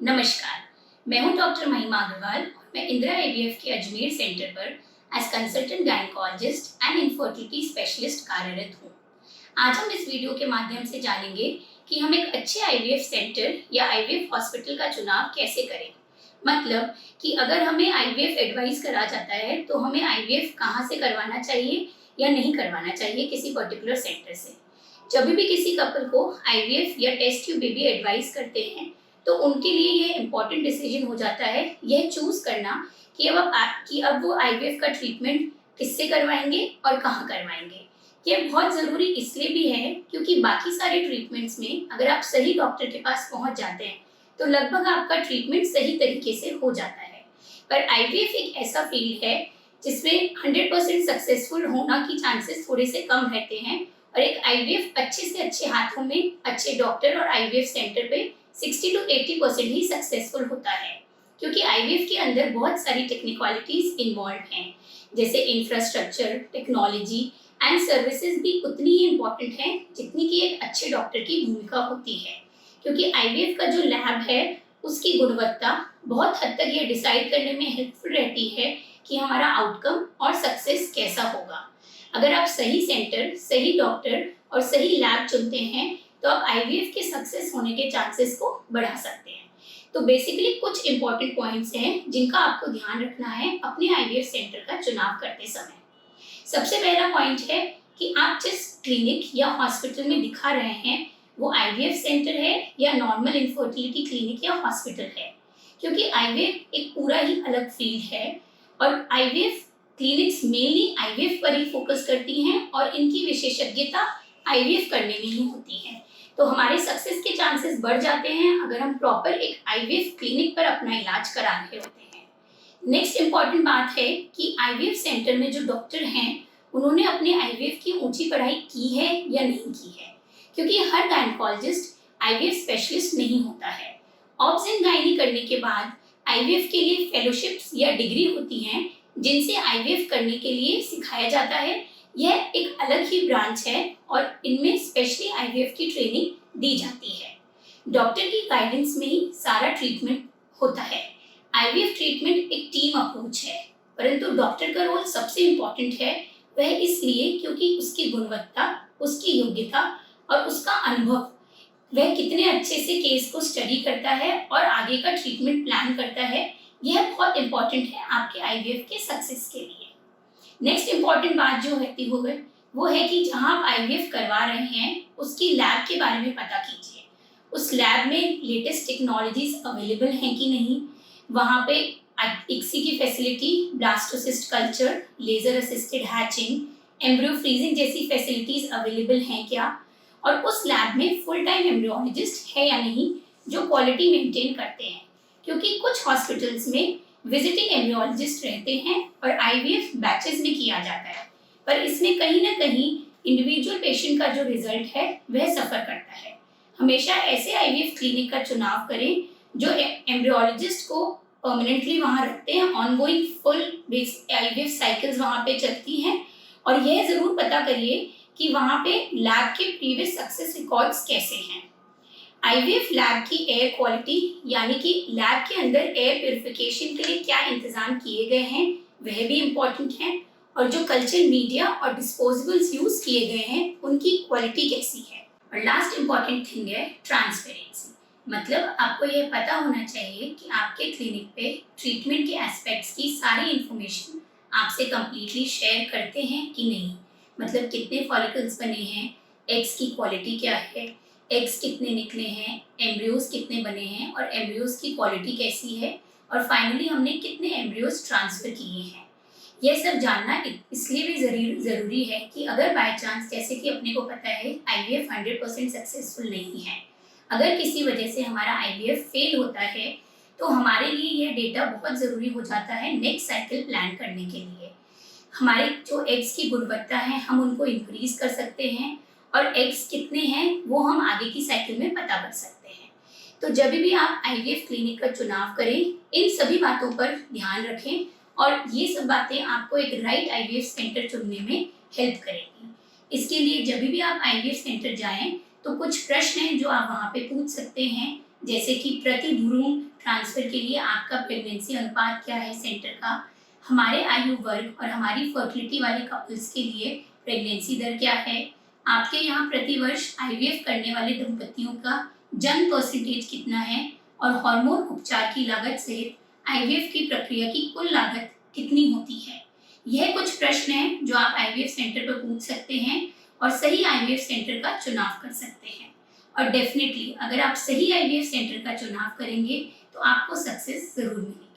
नमस्कार, मैं हूं डॉक्टर महिमा अग्रवाल और मैं इंदिरा आईवीएफ के अजमेर सेंटर पर as consultant gynaecologist and infertility specialist कार्यरत हूं। आज हम इस वीडियो के माध्यम से जानेंगे कि हम एक अच्छे आईवीएफ सेंटर या आईवीएफ हॉस्पिटल का चुनाव कैसे करें। मतलब कि अगर हमें आईवीएफ एडवाइस करा जाता है तो हमें आईवीएफ कहाँ से करवाना चाहिए या नहीं करवाना चाहिए किसी पर्टिकुलर सेंटर से। जब भी किसी कपल को आईवीएफ या टेस्ट ट्यूब बेबी एडवाइस करते हैं तो उनके लिए ये इम्पोर्टेंट डिसीजन हो जाता है यह चूज करना कि अब वो आईवीएफ का ट्रीटमेंट किससे करवाएंगे और कहाँ करवाएंगे। ये बहुत ज़रूरी इसलिए भी है क्योंकि बाकी सारे ट्रीटमेंट्स में अगर आप सही डॉक्टर के पास पहुंच जाते हैं तो लगभग आपका ट्रीटमेंट सही तरीके से हो जाता है। पर आईवीएफ एक ऐसा फील्ड है जिसमें 100% सक्सेसफुल होना की चांसेस थोड़े से कम रहते हैं और एक आईवीएफ अच्छे से अच्छे हाथों में अच्छे डॉक्टर और आईवीएफ सेंटर पे 60 to 80% ही सक्सेसफुल होता है क्योंकि आईवीएफ के अंदर बहुत सारी टेक्निकलिटीज इन्वॉल्व हैं, जैसे इंफ्रास्ट्रक्चर, टेक्नोलॉजी एंड सर्विसेज भी उतनी ही इम्पोर्टेंट हैं जितनी कि एक अच्छे डॉक्टर की भूमिका होती है। क्योंकि आईवीएफ का जो लैब है उसकी गुणवत्ता बहुत हद तक ये डिसाइड करने में हेल्पफुल रहती है कि हमारा आउटकम और सक्सेस कैसा होगा। अगर आप सही सेंटर, सही डॉक्टर और सही लैब चुनते हैं तो आप आईवीएफ के सक्सेस होने के चांसेस को बढ़ा सकते हैं। तो बेसिकली कुछ इंपॉर्टेंट पॉइंट्स हैं जिनका आपको ध्यान रखना है अपने आईवीएफ सेंटर का चुनाव करते समय। सबसे पहला पॉइंट है कि आप जिस क्लिनिक या हॉस्पिटल में दिखा रहे हैं वो आईवीएफ सेंटर है या नॉर्मल इनफर्टिलिटी क्लिनिक या हॉस्पिटल है, क्योंकि आईवीएफ एक पूरा ही अलग फील्ड है और आईवीएफ क्लिनिक्स मेनली आईवीएफ पर ही फोकस करती हैं और इनकी विशेषज्ञता आईवीएफ करने में ही होती है। तो हमारे सक्सेस के चांसेस बढ़ जाते हैं अगर हम प्रॉपर एक आईवीएफ क्लिनिक पर अपना इलाज करा रहे होते हैं। नेक्स्ट इंपॉर्टेंट बात है कि आईवीएफ सेंटर में जो डॉक्टर हैं उन्होंने अपने आईवीएफ की ऊंची पढ़ाई की है या नहीं की है, क्योंकि हर गायनेकोलॉजिस्ट आईवीएफ स्पेशलिस्ट नहीं होता है। ऑब्स एंड गायनी करने के बाद आईवीएफ के लिए फेलोशिप्स या डिग्री होती हैं जिनसे आईवीएफ करने के लिए सिखाया जाता है। यह एक अलग ही ब्रांच है और इनमें स्पेशली आईवीएफ की ट्रेनिंग दी जाती है। डॉक्टर की गाइडेंस में ही सारा ट्रीटमेंट होता है। आईवीएफ ट्रीटमेंट एक टीम अप्रोच है, परंतु डॉक्टर का रोल सबसे इम्पोर्टेंट है। वह इसलिए क्योंकि उसकी गुणवत्ता, उसकी योग्यता और उसका अनुभव, वह कितने अच्छे से केस को स्टडी करता है और आगे का ट्रीटमेंट प्लान करता है, यह बहुत इंपॉर्टेंट है आपके आईवीएफ के सक्सेस के लिए। नेक्स्ट इंपॉर्टेंट बात जो रहती होगी वो है कि जहां आप आईवीएफ करवा रहे हैं उसकी लैब के बारे में पता कीजिए। उस लैब में लेटेस्ट टेक्नोलॉजीज अवेलेबल हैं कि नहीं, वहाँ पे इक्सी की facility, blastocyst culture, laser assisted hatching, embryo freezing जैसी फैसिलिटीज अवेलेबल हैं क्या, और उस लैब में फुल टाइम एम्ब्रियोलॉजिस्ट है या नहीं जो क्वालिटी मेंटेन करते हैं। क्योंकि कुछ हॉस्पिटल्स में विजिटिंग एम्ब्रियोलॉजिस्ट रहते हैं और आईवीएफ बैचेस में किया जाता है, पर इसमें कहीं ना कहीं इंडिविजुअल पेशेंट का जो रिजल्ट है वह सफ़र करता है। हमेशा ऐसे आईवीएफ क्लिनिक का चुनाव करें जो एम्ब्रियोलॉजिस्ट को परमानेंटली वहाँ रखते हैं, ऑनगोइंग फुल आईवीएफ साइकिल्स वहाँ पे चलती हैं। और यह ज़रूर पता करिए कि वहाँ पे लैब के प्रीवियस सक्सेस रिकॉर्ड्स कैसे हैं। आईवीएफ लैब की एयर क्वालिटी, यानी कि लैब के अंदर एयर प्यूरिफिकेशन के लिए क्या इंतजाम किए गए हैं वह भी इम्पोर्टेंट है, और जो कल्चर मीडिया और डिस्पोजेबल्स यूज किए गए हैं उनकी क्वालिटी कैसी है। और लास्ट इम्पॉर्टेंट थिंग है ट्रांसपेरेंसी। मतलब आपको यह पता होना चाहिए कि आपके क्लिनिक पे ट्रीटमेंट के एस्पेक्ट्स की सारी इंफॉर्मेशन आपसे कंप्लीटली शेयर करते हैं कि नहीं। मतलब कितने फॉलिकल्स बने हैं, एग्स की क्वालिटी क्या है, एग्स कितने निकले हैं, एम्ब्रियोज कितने बने हैं और एम्ब्रियोज की क्वालिटी कैसी है, और फाइनली हमने कितने एम्ब्रियोज ट्रांसफ़र किए हैं। यह सब जानना इसलिए भी ज़रूरी है कि अगर बाय चांस, जैसे कि अपने को पता है आईवीएफ 100% सक्सेसफुल नहीं है, अगर किसी वजह से हमारा आईवीएफ फेल होता है तो हमारे लिए यह डेटा बहुत ज़रूरी हो जाता है नेक्स्ट साइकिल प्लान करने के लिए। हमारे जो एग्स की गुणवत्ता है हम उनको इंक्रीज कर सकते हैं और एग्स कितने हैं वो हम आगे की साइकिल में पता कर सकते हैं। तो जब भी आप आईवीएफ क्लिनिक का चुनाव करें इन सभी बातों पर ध्यान रखें और ये सब बातें आपको एक राइट आईवीएफ सेंटर चुनने में हेल्प करेगी। इसके लिए जब भी आप आईवीएफ सेंटर जाएं तो कुछ प्रश्न हैं जो आप वहाँ पे पूछ सकते हैं, जैसे कि प्रति भ्रूण ट्रांसफर के लिए आपका प्रेगनेंसी अनुपात क्या है सेंटर का, हमारे आयु वर्ग और हमारी फर्टिलिटी वाले कपल्स के लिए प्रेगनेंसी दर क्या है, आपके यहाँ प्रति वर्ष आईवीएफ करने वाले दंपतियों का जन्म परसेंटेज कितना है और हार्मोन उपचार की लागत सहित आईवीएफ की प्रक्रिया की कुल लागत कितनी होती है। यह कुछ प्रश्न हैं जो आप आईवीएफ सेंटर पर पूछ सकते हैं और सही आईवीएफ सेंटर का चुनाव कर सकते हैं। और डेफिनेटली अगर आप सही आईवीएफ सेंटर का चुनाव करेंगे तो आपको सक्सेस जरूर मिलेगी।